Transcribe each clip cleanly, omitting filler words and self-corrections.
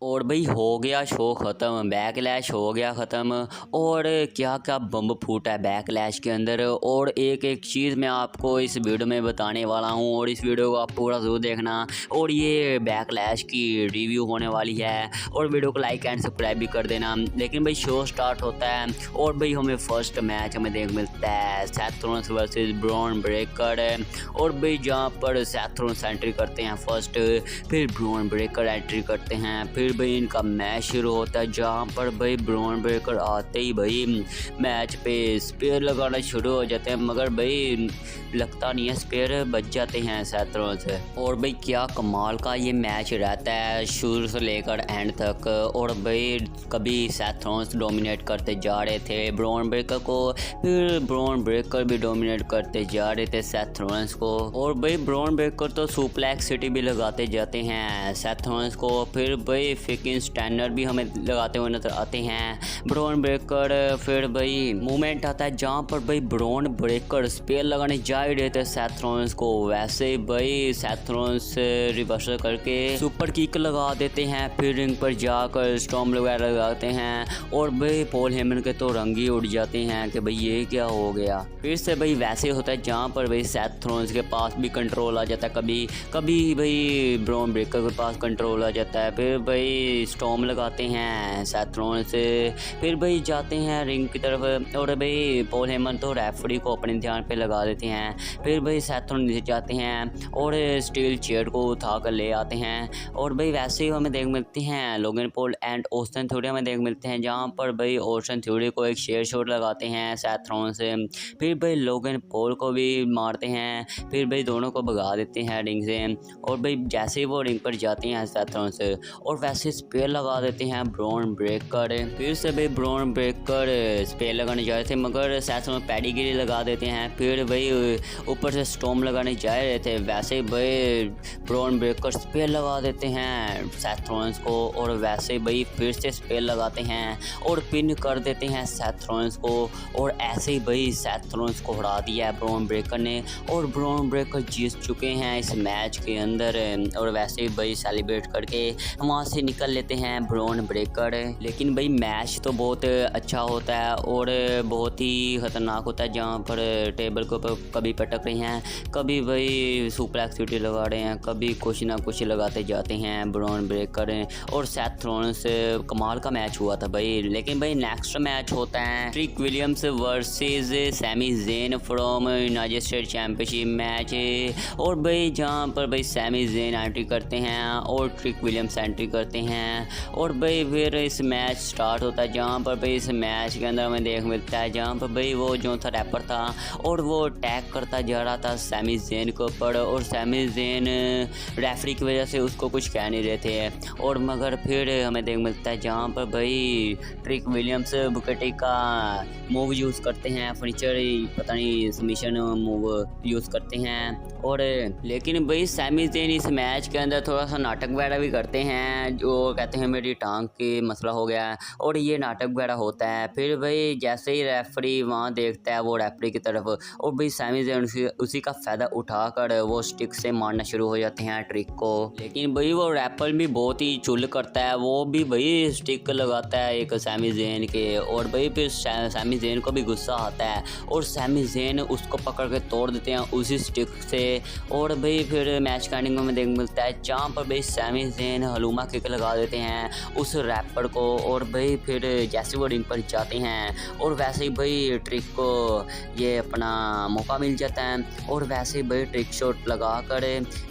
और भाई हो गया शो ख़त्म, बैकलैश हो गया ख़त्म। और क्या क्या बम फूटा है बैकलैश के अंदर, और एक एक चीज़ मैं आपको इस वीडियो में बताने वाला हूँ, और इस वीडियो को आप पूरा ज़रूर देखना। और ये बैकलैश की रिव्यू होने वाली है, और वीडियो को लाइक एंड सब्सक्राइब भी कर देना। लेकिन भाई शो स्टार्ट होता है, और भाई हमें फर्स्ट मैच देख मिलता है Seth Rollins versus Bron Breakker. और भाई जहाँ पर सेथ रॉलिंस एंट्री करते हैं फर्स्ट, फिर ब्रॉन ब्रेकर एंट्री करते हैं, फिर भाई इनका मैच शुरू होता है, जहाँ पर भाई ब्रॉन ब्रेकर आते ही भाई मैच पे स्पेयर लगाना शुरू हो जाते हैं, मगर भाई लगता नहीं है, स्पेयर बच जाते हैं सेथ रॉलिंस से। और भाई क्या कमाल का ये मैच रहता है शुरू से लेकर एंड तक। और भाई कभी सेथ रॉलिंस डोमिनेट करते जा रहे थे ब्रॉन ब्रेकर को, फिर ब्रॉन ब्रेकर भी डोमिनेट करते जा रहे थे सेथ रॉलिंस को। और भाई ब्रॉन ब्रेकर तो सुप्लेक्स सिटी भी लगाते जाते हैं सेथ रॉलिंस को, फिर भाई फिकिन स्टैंडर भी हमें लगाते हुए नजर आते हैं ब्रॉन ब्रेकर। फिर भाई मूवमेंट आता है जहाँ पर भाई ब्रॉन ब्रेकर स्पेयर लगाने जा ही रहे थे सेथ रॉलिंस को, वैसे ही भाई सेथ रॉलिंस रिवर्सल करके सुपर किक लगा देते हैं, फिर रिंग पर जाकर स्टॉर्म वगैरह लगाते हैं। और भाई पॉल हेमन के तो रंग ही उड़ जाते हैं कि भाई ये क्या हो गया। फिर से भाई वैसे होता है जहाँ पर भाई सेथ रॉलिंस के पास भी कंट्रोल आ जाता है, कभी कभी भाई ब्रॉन ब्रेकर के पास कंट्रोल आ जाता है, फिर भाई स्टॉर्म लगाते हैं सेथ रॉलिंस से, फिर भाई जाते हैं रिंग की तरफ। और भाई पॉल हेमन तो रेफरी को अपने ध्यान पे लगा देते हैं, फिर भाई सेथ रॉलिंस नीचे जाते हैं और स्टील चेयर को उठा कर ले आते हैं। और भाई वैसे ही हमें देख मिलते हैं Logan Paul and Austin theory हमें देख मिलते हैं, जहाँ पर भाई ऑस्टिन थ्योरी को एक शेयर शॉट लगाते हैं सेथ रॉलिंस से, फिर भाई लोगन पॉल को भी मारते हैं, फिर भाई दोनों को भगा देते हैं रिंग से। और भाई जैसे ही वो रिंग पर जाते हैं सेथ रॉलिंस से, और वैसे स्पेयर लगा देते हैं ब्रॉन ब्रेकर। फिर से भाई ब्रॉन ब्रेकर स्पेयर लगाने जा रहे थे, मगर सेथ रॉलिंस पैडीगिरी लगा देते हैं, फिर भाई ऊपर से स्टॉर्म लगाने जा रहे थे, वैसे ही भाई ब्रॉन ब्रेकर स्पेयर लगा देते हैं सेथ रॉलिंस को, और वैसे ही भाई फिर से स्पेयर लगाते हैं और पिन कर देते हैं सेथ रॉलिंस को। और ऐसे ही भाई सेथ रॉलिंस को हरा दिया है ब्रॉन ब्रेकर ने, और ब्रॉन ब्रेकर जीत चुके हैं इस मैच के अंदर। और वैसे ही भाई सेलिब्रेट करके वहाँ से निकल लेते हैं ब्रॉन ब्रेकर। लेकिन भाई मैच तो बहुत अच्छा होता है और बहुत ही खतरनाक होता है, जहाँ पर टेबल के ऊपर कभी पटक रहे हैं, कभी भाई सुप्लेक्स सिटी लगा रहे हैं, कभी कुछ ना कुछ लगाते जाते हैं ब्रॉन ब्रेकर और सेथ रॉलिंस। कमाल का मैच हुआ था भाई। लेकिन भाई नेक्स्ट मैच होता है Trick Williams versus Sammy Zayn from United State championship match. और भाई जहाँ पर भाई सैमी ज़ेन एंट्री करते हैं और ट्रिक विलियम्स एंट्री करते हैं, और भाई फिर इस मैच स्टार्ट होता है, जहाँ पर भाई इस मैच के अंदर हमें देख मिलता है जहाँ पर भाई वो जो था रैपर था, और वो टैग करता जा रहा था सैमी ज़ेन के ऊपर, और सैमी ज़ेन रेफरी की वजह से उसको कुछ कह नहीं रहे थे। और मगर फिर हमें देख मिलता है जहाँ पर भाई ट्रिक विलियम्स बुकेटी का मूव यूज़ करते हैं, फर्नीचर पता नहीं सबमिशन मूव यूज़ करते हैं। और लेकिन भाई सैमी ज़ेन इस मैच के अंदर थोड़ा सा नाटक वगैरह भी करते हैं, जो कहते हैं मेरी टांग की मसला हो गया है, और ये नाटक वगैरह होता है। फिर भाई जैसे ही रेफरी वहाँ देखता है वो रेफरी की तरफ, और भाई सैमी ज़ेन उसी का फ़ायदा उठाकर वो स्टिक से मारना शुरू हो जाते हैं ट्रिक को। लेकिन भाई वो रैपर भी बहुत ही चुल करता है, वो भी भाई स्टिक लगाता है एक सैमी ज़ेन के, और भाई फिर सैमी ज़ेन को भी गुस्सा आता है, और सैमी ज़ेन उसको पकड़ के तोड़ देते हैं उसी स्टिक से। और भाई फिर मैच का एंडिंग में देख मिलता है जहाँ पर भाई सैमी ज़ेन हलूमा किक लगा देते हैं उस रैपर को, और भाई फिर जैसे वो रिंग पर जाते हैं, और वैसे ही भाई ट्रिक को ये अपना मौका मिल जाता है, और वैसे ही भाई ट्रिक शॉट लगा कर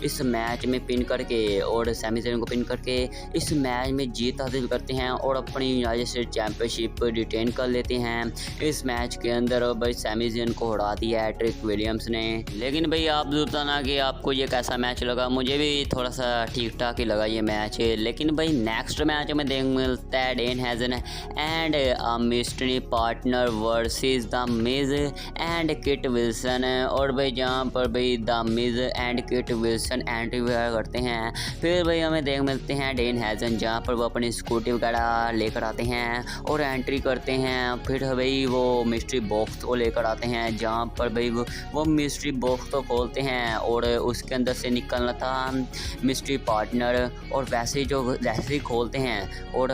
इस मैच में पिन करके और सैमी ज़ेन को पिन करके इस मैच में जीत हासिल करते हैं, और अपनी यूनाइटेड स्टेट चैंपियनशिप रिटेन कर लेते हैं इस मैच के अंदर। और भाई सैमी ज़ेन को हरा दिया है ट्रिक विलियम्स ने। लेकिन भाई आप बताना कि आपको ये कैसा मैच लगा, मुझे भी थोड़ा सा ठीक ठाक ही लगा ये मैच। लेकिन भाई नेक्स्ट मैच में देख मिलता है Danhausen and mystery partner versus the Miz and Kit Wilson. और भाई जहाँ पर भाई the Miz and Kit Wilson entry वगैरह करते हैं, फिर भाई हमें देख मिलते हैं डेन हैजन जहाँ पर वो अपनी स्कूटी वगैरह लेकर आते हैं और एंट्री करते हैं। फिर भाई वो मिस्ट्री बॉक्स को लेकर आते हैं, जहाँ पर भाई वो मिस्ट्री बॉक्स को खोलते हैं, और उसके अंदर से निकलना था मिस्ट्री पार्टनर। और वैसे ही जो जैसे ही खोलते हैं और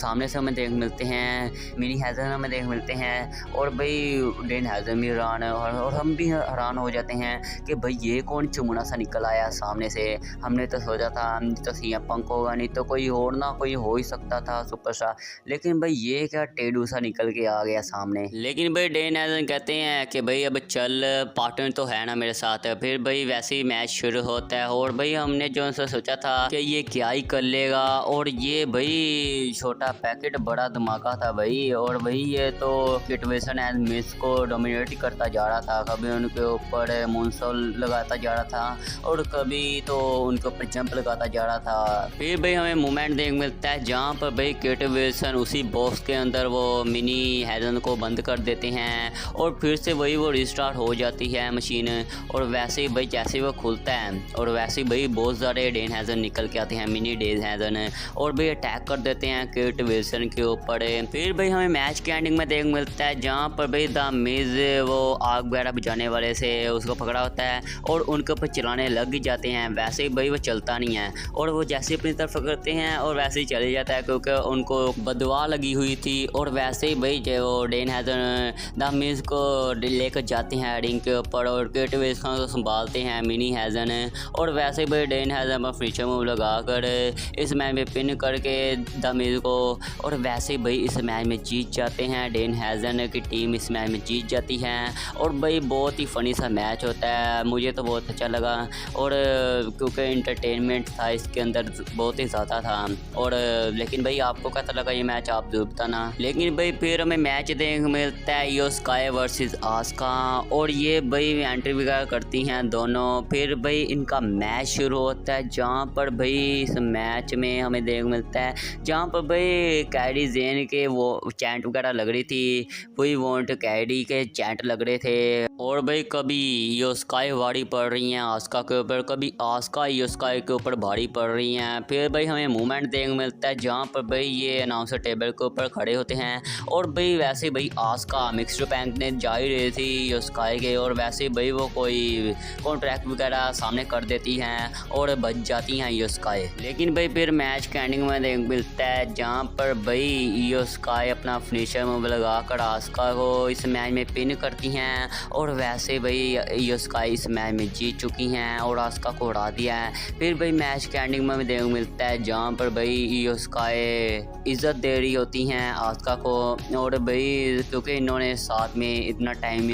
सामने से हमें देख मिलते हैं मिनी हैज़न हमें देख मिलते हैं और भाई डेन हैज़न भी हैरान है और हम भी हैरान हो जाते हैं कि भाई ये कौन चुमुना सा निकल आया सामने से। हमने तो सोचा था तो सीएम पंक होगा, नहीं तो कोई और ना कोई हो ही सकता था सुपरस्टार, लेकिन भाई ये क्या टेडू सा निकल के आ गया सामने। लेकिन भाई डेन हैज़न कहते हैं कि भाई अब चल पार्टनर तो है ना मेरे साथ। फिर भाई वैसे ही मैच शुरू होता है और भाई हमने जो सा सोचा था कि ये क्या ही कर लेगा, और ये भाई छोटा पैकेट बड़ा धमाका था भाई। और भाई ये तो किट विल्सन एंड मिस को डोमिनेट करता जा रहा था, कभी उनके ऊपर मूनसॉल लगाता जा रहा था और कभी तो उनके ऊपर जंप लगाता जा रहा था। फिर भाई हमें मोमेंट देख मिलता है जहाँ पर भाई किट विल्सन उसी बॉक्स के अंदर वो मिनी हैज़न को बंद कर देते हैं और फिर से वही वो रिस्टार्ट हो जाती है मशीन। और वैसे ही भाई जैसे वो खुलता है और वैसे ही भाई बहुत सारे डेन हैज़न निकल के आते हैं, मिनी डेन हैज़न, और भाई अटैक कर देते हैं किट विल्सन के ऊपर। फिर भाई हमें मैच के एंडिंग में देख मिलता है जहाँ पर भाई द मिज वो आग वगैरह बुझाने वाले से उसको पकड़ा होता है और उनके ऊपर चलाने लग जाते हैं। वैसे ही भाई वो चलता नहीं है और वो जैसे अपनी तरफ करते हैं और वैसे ही चले जाता है क्योंकि उनको बदवा लगी हुई थी। और वैसे ही भाई जो वो डेन हैज़न द मिज को लेकर जाते हैं रिंग के ऊपर और किट विल्सन को संभालते हैं मिनी हैज़न। और वैसे ही भाई डेन हैज़न पर फिनिशर मूव लगाकर इस मैच में पिन करके द मिज को, और वैसे ही भाई इस मैच में जीत जाते हैं। डेन हैज़न की टीम इस मैच में जीत जाती है और भाई बहुत ही फ़नी सा मैच होता है, मुझे तो बहुत अच्छा लगा। और क्योंकि इंटरटेनमेंट था इसके अंदर बहुत ही ज़्यादा था। और लेकिन भाई आपको कैसा लगा ये मैच आप जरूर बताना। लेकिन भाई फिर हमें मैच देखने मिलता है यो स्काई वर्सेस आस्का, और ये भाई एंट्री वगैरह करती हैं दोनों। फिर भाई इनका मैच शुरू होता है जहाँ पर भाई इस मैच में हमें देख मिलता है जहाँ पर भाई कैडी जेन के वो चैंट वगैरह लग रही थी, वही वॉन्ट कैडी के चैंट लग रहे थे। और भाई कभी यो स्काई भारी पड़ रही हैं आस्का के ऊपर, कभी आस्का यो स्काई के ऊपर भारी पड़ रही हैं। फिर भाई हमें मूवमेंट देखने मिलता है जहाँ पर भाई ये अनाउंसर टेबल के ऊपर खड़े होते हैं और भाई वैसे भाई आस्का मिक्सर बैंक ने जा ही रही थी यो स्काई के, और वैसे भाई वो कोई कॉन्ट्रैक्ट वगैरह सामने कर देती हैं और बच जाती हैं यो स्काई। लेकिन भाई फिर मैच के एंडिंग में देख मिलता है जहाँ पर भाई यो स्काई अपना फिनिशर मूव लगाकर आस्का को इस मैच में पिन करती हैं और वैसे भाई यो स्काई इस मैच में जीत चुकी हैं और आस्का को उड़ा दिया है। फिर भाई मैच के एंडिंग में देख मिलता है जहाँ पर भाई यो स्काई इज़्ज़त दे रही होती हैं आस्का को, और भाई क्योंकि इन्होंने साथ में इतना टाइम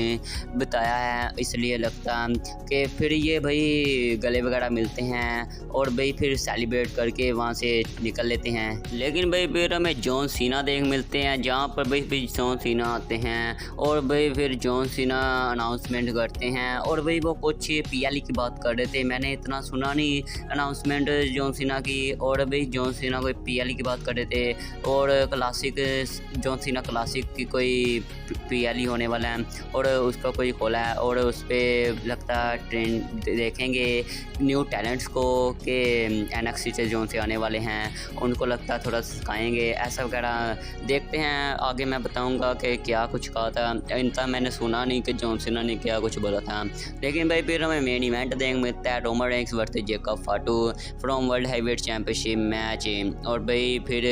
बिताया है इसलिए लगता है कि फिर ये भाई गले वगैरह मिलते हैं और भाई फिर सेलिब्रेट करके वहाँ से निकल लेते हैं। लेकिन भाई फिर हमें जॉन सीना देख मिलते हैं जहाँ पर भाई जॉन सीना आते हैं और भाई फिर जॉन सीना अनाउंसमेंट करते हैं और भाई वो कुछ पीएलई की बात कर रहे थे, मैंने इतना सुना नहीं अनाउंसमेंट जॉन सीना की। और भाई जॉन सीना कोई पीएलई की बात कर रहे थे और क्लासिक जॉन सीना क्लासिक की कोई पीएलई होने वाला है और उसका कोई खोला है और उस पर लगता है ट्रेंड देखेंगे न्यू टैलेंट्स को कि एनएक्सटी से जॉन से आने वाले हैं, उनको लगता है थोड़ा सिखाएंगे ऐसा वगैरह। देखते हैं आगे मैं बताऊंगा कि क्या कुछ कहा था, इनका मैंने सुना नहीं कि जॉन सीना ने क्या कुछ बोला था। लेकिन भाई फिर हमें मेन इवेंट देखने मिलता है Roman Reigns versus Jacob फाटू from world heavyweight championship match. और भाई फिर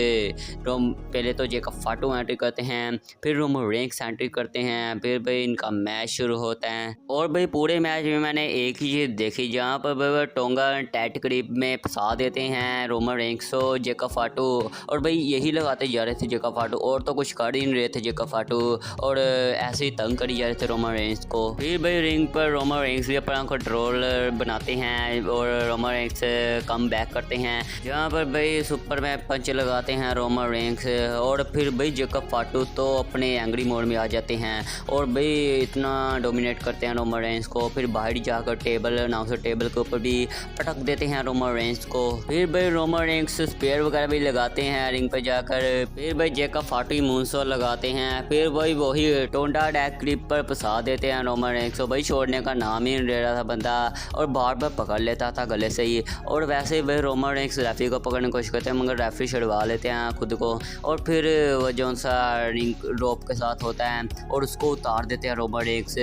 पहले तो जेकब फाटू एंट्री करते हैं, फिर रोमन रेंस एंट्री करते हैं, फिर भाई इनका मैच शुरू होता है। और भाई पूरे मैच में मैंने एक ही चीज़ देखी जहाँ पर भाई टोंगा टैट करीब में फंसा देते हैं रोमन रेंस को जेकब फाटू, और भाई यही लगाते जा रहे थे जेकब फाटू और तो कुछ कर ही नहीं रहे थे जेकब फाटू, और ऐसे ही तंग करी जा रहे थे रोमन रेंस को। फिर भाई रिंग पर रोमन रेंस भी अपना कंट्रोलर बनाते हैं और रोमन रेंस कम बैक करते हैं जहाँ पर भाई सुपर में पंच लगाते हैं रोमन रेंस। और फिर भाई जेकब फाटू तो अपने एंग्री मोड में आ जाते हैं और भाई इतना डोमिनेट करते हैं रोमन रेंस को, फिर बाहर जाकर टेबल अनाउंसर टेबल के ऊपर भी पटक देते हैं रोमन रेंस को। फिर भाई रोमन रेंस स्पेयर वगैरह भी लगाते हैं रिंग पे जाकर, फिर भाई जेकब फाटू मूनसॉल लगाते हैं, फिर भाई वही टोंडा डैक क्लिप पर फंसा देते हैं रोमन रेंस को। भाई छोड़ने का नाम ही नहीं ले रहा था बंदा और बार बार पकड़ लेता था गले से ही, और वैसे ही भाई रोमन रेंस रेफरी को पकड़ने की कोशिश करते हैं मगर रेफरी छुड़वा लेते हैं खुद को। और फिर वो जो सा रिंग रोप के साथ होता है हैं और उसको उतार देते हैं रोमन रेंस।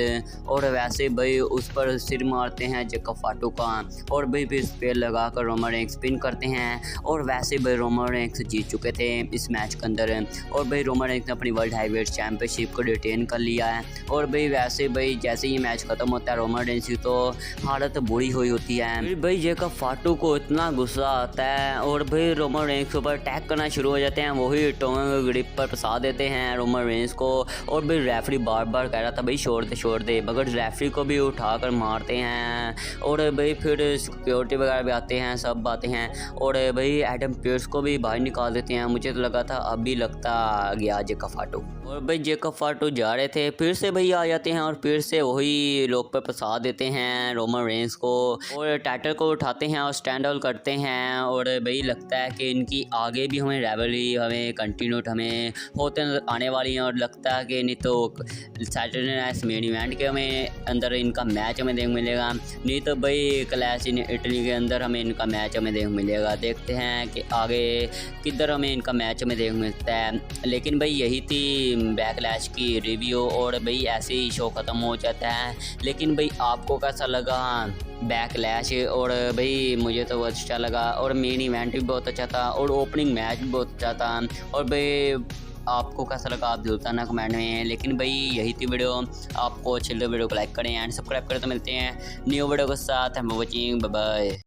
और वैसे भाई उस पर सिर मारते हैं जेकब फाटू का और भाई फिर स्पेयर लगा कर रोमन रेंस पिन करते हैं। और वैसे भाई रोमन रेंस जीत चुके थे इस मैच के अंदर और भाई रोमन रेंस ने अपनी वर्ल्ड हैवीवेट चैंपियनशिप को रिटेन कर लिया है। और भाई वैसे भाई जैसे ही मैच खत्म होता है रोमन रेंस की तो हालत बुरी हुई होती है। फिर भाई जेकब फाटू को इतना गुस्सा आता है और भाई रोमन रेंस के ऊपर अटैक करना शुरू हो जाते हैं। वही टोंग ग्रिप पर फंसा देते हैं रोमन रेंस को। और भाई रेफरी बार बार कह रहा था भाई छोड़ दे मगर रेफरी को भी उठाकर मारते हैं। और भाई फिर सिक्योरिटी वगैरह भी आते हैं, सब आते हैं और भाई एडम पेयर्स को भी बाहर निकाल देते हैं। मुझे तो लगा था अभी लगता गया जेकब फाटू। और भाई जेकब फाटू जा रहे थे फिर से भाई आ जाते हैं और फिर से वही लोग पर फंसा देते हैं रोमन रेंस को और टाइटल को उठाते हैं और स्टैंड आउट करते हैं। और भाई लगता है कि इनकी आगे भी हमें राइवलरी हमें कंटिन्यू हमें होते आने वाली हैं। और लगता है कि नहीं तो सैटरडे नाइट मेन इवेंट के हमें अंदर इनका मैच हमें देखने मिलेगा, नहीं तो भाई क्लैश इन इटली के अंदर हमें इनका मैच हमें देखने मिलेगा। देखते हैं कि आगे किधर हमें इनका मैच हमें देखने मिलता है। लेकिन भाई यही थी बैकलैश की रिव्यू और भाई ऐसे ही शो ख़त्म हो जाता है। लेकिन भाई आपको कैसा लगा बैकलैश? और भाई मुझे तो बहुत अच्छा लगा और मेन इवेंट भी बहुत अच्छा था और ओपनिंग मैच भी बहुत अच्छा था। और भाई आपको कैसा लगा आप जरूर बताना कमेंट में। लेकिन भाई यही थी वीडियो, आपको अच्छी लगे वीडियो को लाइक करें एंड सब्सक्राइब करें। तो मिलते हैं न्यू वीडियो के साथ। हम वॉचिंग, बाय बाय।